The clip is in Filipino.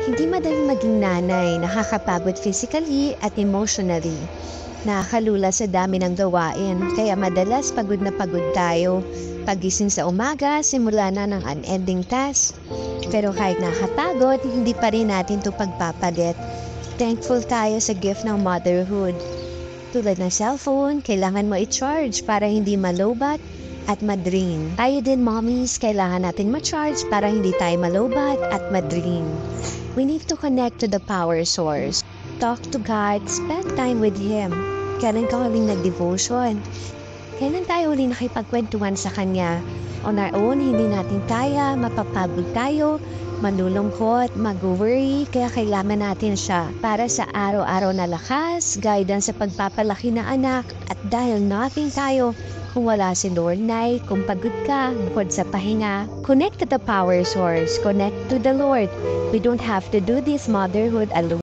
Hindi madaling maging nanay, nakakapagod physically at emotionally. Nakakalula sa dami ng gawain, kaya madalas pagod na pagod tayo. Pagising sa umaga, simula na ng unending task. Pero kahit nakakapagod, hindi pa rin natin ito pagpapalit. Thankful tayo sa gift ng motherhood. Tulad ng cellphone, kailangan mo i-charge para hindi malobat at madrain. Tayo din mommies, kailangan natin ma-charge para hindi tayo malobat at madrain. We need to connect to the power source. Talk to God, spend time with Him. Kailan ka huling nag-devotion? Kailan tayo huling nakipagkwentuhan sa Kanya? On our own, hindi natin kaya, mapapagod tayo, malulungkot, mag-worry, kaya kailangan natin siya para sa araw-araw na lakas, guidance sa pagpapalaki na anak, at dahil nothing tayo, kung wala si Lord Nay, kung pagod ka, bukod sa pahinga, connect to the power source, connect to the Lord. We don't have to do this motherhood alone.